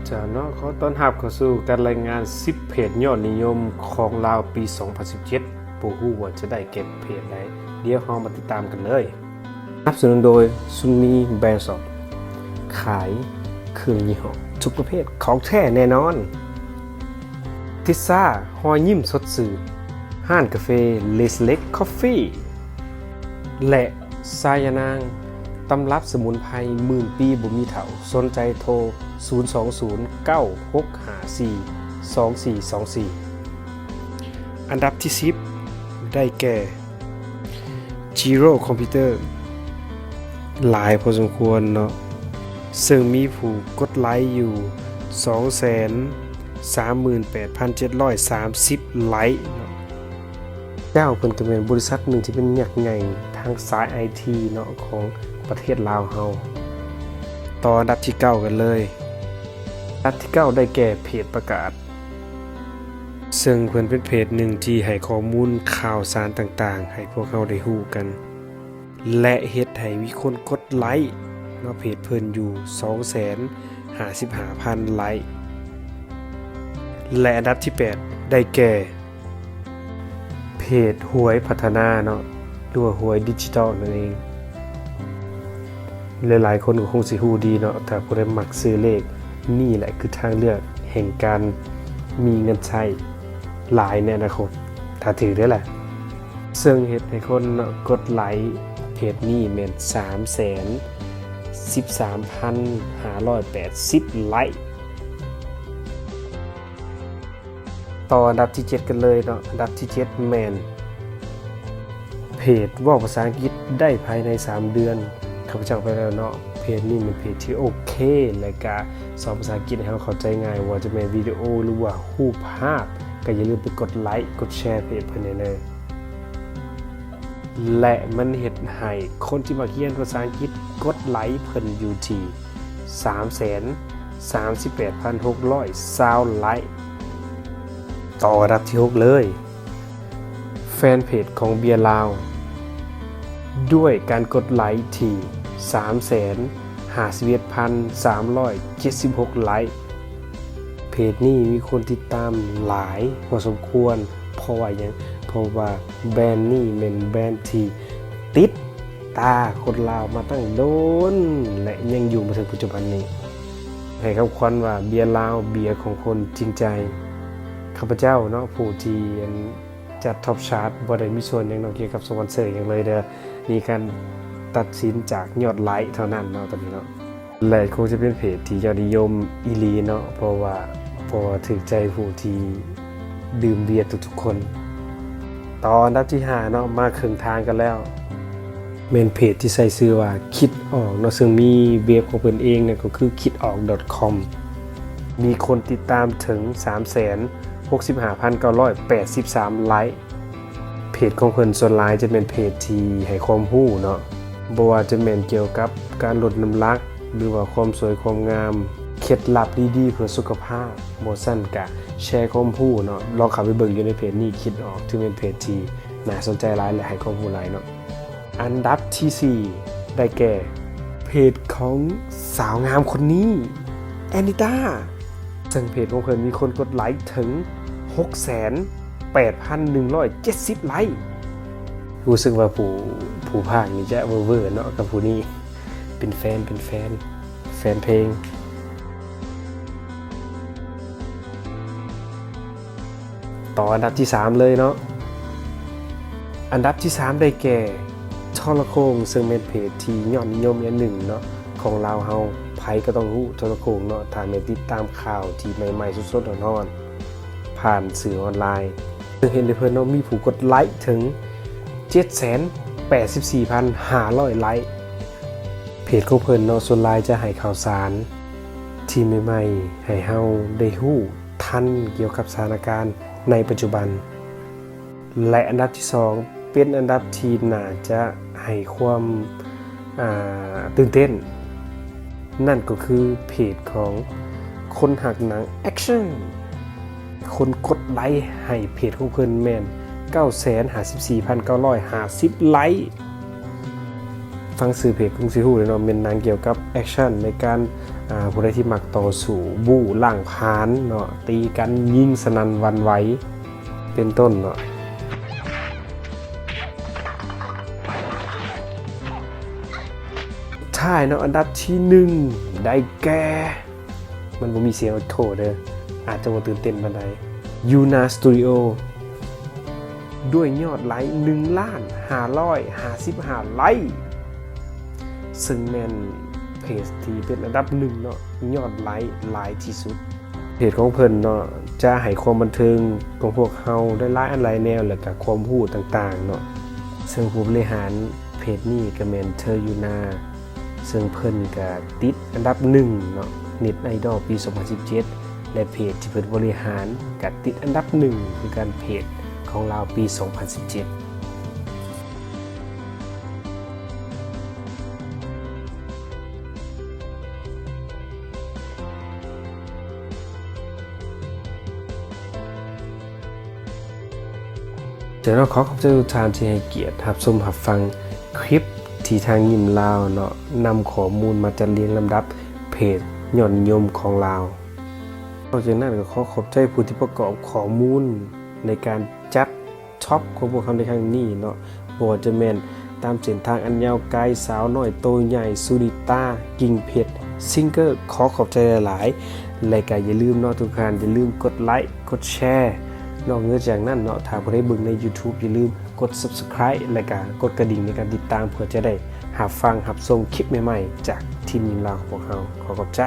จ้าเนาะขอต้อนรับเข้าสู่การรายงาน10เพจยอดนิยมของลาวปี 2017ผู้ฮู้ว่าจะได้เก็บเพจใดเดี๋ยวเรามาติดตามกันเลยสนับสนุนโดยซุนมีแบรนด์ช็อปขายเครื่องยี่ห้อทุกประเภทของแท้แน่นอนทิซ่าหอยยิ้มสดสื่อห้านกาแฟเลสเล็กคอฟฟี่และสายนางตำรับสมุนไพรหมื่นปีบ่มีเถาสนใจโทร 02096542424 อันดับที่10ได้แก่ Giro Computer หลายพอสมควรเนาะซึ่งมีผู้กดไลค์อยู่ 238,730 ไลค์เจ้าเพิ่นก็เป็นบริษัทหนึ่งที่เป็นยักษ์ใหญ่ทางสาย IT เนาะของประเทศลาวเฮาต่ออันดับที่9กันเลยอันดับที่9ได้แก่เพจประกาศซึ่งเพิ่นเป็นเพจหนึ่งที่ให้ข้อมูลข่าวสารต่างๆให้พวกเราได้ฮู้กันและเฮ็ดให้มีคนกดไลค์เนาะเพจเพิ่นอยู่ 255,000 ไลค์และอันดับที่8ได้แก่เพจหวยพัฒนาเนาะหรือว่าหวยดิจิทัลนั่นเองหลายๆคนก็คงสิฮู้ดีเนาะถ้าผู้ใดมักซื้อเลขนี่แหละคือทางเลือกแห่งการมีเงินใช้หลายในอนาคตถ้าถือได้แหละซึ่งเฮ็ดให้คนเนาะกดไลค์เพจนี้แม่น 313,580 ไลค์ต่ออันดับที่7กันเลยเนาะอันดับที่7แม่นเพจเว้าภาษาอังกฤษได้ภายใน3 เดือนข้าพเจ้าไปแล้วเนาะเพจนี้เป็นเพจที่โอเคและก็สอนภาษาอังกฤษให้เราเข้าใจง่ายว่าจะเป็นวิดีโอหรือว่ารูปภาพก็อย่าลืมไปกดไลค์กดแชร์เพจเพิ่นเด้อและมันเฮ็ดให้คนที่มาเรียนภาษาอังกฤษกดไลค์เพิ่นอยู่ที่ 338,620 ไลค์ต่ออันดับที่6เลยแฟนเพจของเบียร์ลาวด้วยการกดไลค์ที่ 351,376 ไลค์เพจนี้มีคนติดตามหลายพอสมควรเพราะว่าแบรนด์นี้เป็นแบรนด์ที่ติดตาคนลาวมาตั้งโดนและยังอยู่มาถึงปัจจุบันนี้ให้คำขวัญว่าเบียร์ลาวเบียร์ของคนจริงใจข้าพเจ้าเนาะผู้ที่จัดท็อปชาร์ตบ่ได้มีส่วนหยังเนาะเกี่ยวกับสปอนเซอร์หยังเลยเด้อมีการตัดสินจากยอดไลค์เท่านั้นเนาะตอนนี้เนาะและคงจะเป็นเพจที่ยอดนิยมอีหลีเนาะเพราะว่าถึงใจผู้ที่ดื่มเบียร์ทุกๆคนตอนอันดับที่5เนาะมาครึ่งทางกันแล้วเมนเพจที่ใส่ชื่อว่าคิดออกเนาะซึ่งมีเว็บของเพิ่นเองเนี่ยก็คือ kidok.com มีคนติดตามถึง 365,983 ไลค์เพจของเพิ่นส่วนหลายจะเป็นเพจที่ให้ความรู้เนาะบ่ว่าจะเป็นเกี่ยวกับการลดน้ำหนักหรือว่าความสวยความงามเคล็ดลับดีๆเพื่อสุขภาพบ่ซั่นก็แชร์ความรู้เนาะลองเข้าไปเบิ่งอยู่ในเพจนี้คิดออกที่เป็นเพจที่น่าสนใจหลายและให้ความรู้หลายเนาะอันดับที่4ได้แก่เพจของสาวงามคนนี้แอนิต้าซึ่งเพจของเพิ่นมีคนกดไลค์ถึง 6,8,170 ไลค์รู้สึกว่าผู้ภาคนี่จะเวอร์เนาะกับผู้นี้เป็นแฟนเพลงต่ออันดับที่3เลยเนาะอันดับที่3ได้แก่ทรโขงซึ่งเป็นเพจที่ยอดนิยมอันหนึ่งเนาะของลาวเฮาไผก็ต้องรู้ทรโขงเนาะถ้าไม่ติดตามข่าวที่ใหม่ๆสดๆร้อนๆผ่านสื่อออนไลน์ซึ่งเห็นได้เพิ่นเนาะมีผู้กดไลค์ถึง 784,500 ไลค์เพจของเพิ่นเนาะส่วนหลายจะให้ข่าวสารที่ใหม่ๆให้เฮาได้รู้ทันเกี่ยวกับสถานการณ์ในปัจจุบันและอันดับที่2เป็นอันดับที่น่าจะให้ความตื่นเต้นนั่นก็คือเพจของคนหักหนังแอคชั่นคนกดไลค์ให้เพจของเพิ่นแม่น 954,950 ไลค์ ฟังสื่อเพจคงสิฮู้เลยเนาะเป็นหนังเกี่ยวกับแอคชั่นในการ ผู้ใดที่มักต่อสู้บู้ล่างพานเนาะตีกันยิงสนั่นหวันไหวเป็นต้นเนาะท้ายเนาะอันดับที่1ได้แก่มันบ่มีเสียงโทษเด้ออาจจะบ่ตื่นเต้นปานใดYuna Studio ด้วยยอดไลค์1,555,000 ไลค์ซึ่งแม่นเพจที่เป็นอันดับ1เนาะยอดไลค์หลายที่สุดเพจของเพิ่นเนาะจะให้ความบันเทิงของพวกเฮาได้หลายอันหลายแนวแล้วก็ความรู้ต่างๆเนาะซึ่งผู้บริหารเพจนี้ก็แม่นเธอยูนาซึ่งเพิ่นก็ติดอันดับ1เนาะ Net Idol ปี 2017 และเพจที่เพิ่นบริหารก็ติดอันดับ1คือการเพจของเราปี 2017เดี๋ยวเราขอบใจทุกท่านที่ให้เกียรติรับชมรับฟังคลิปที่ทางยิมลาวเนาะนำข้อมูลมาจัดเรียงลำดับเพจยอดนิยมของลาวนอกจากนั้นก็ขอบใจผู้ที่ประกอบข้อมูลในการจัดท็อปของพวกเขาในครั้งนี้เนาะบ่ว่าจะแม่นตามเส้นทางอันยาวไกลสาวน้อยโตใหญ่สุริตากิ่งเพชรซิงเกอร์ขอบใจหลายๆและก็อย่าลืมเนาะทุกท่านอย่าลืมกดไลค์กดแชร์นอกเหนือจากนั้นเนาะถ้าบ่ได้เบิ่งใน YouTube อย่าลืมกด Subscribe และก็กดกระดิ่งในการติดตามเพื่อจะได้รับฟังรับชมคลิปใหม่ๆจากทีมยิมลาวของพวกเราขอบใจ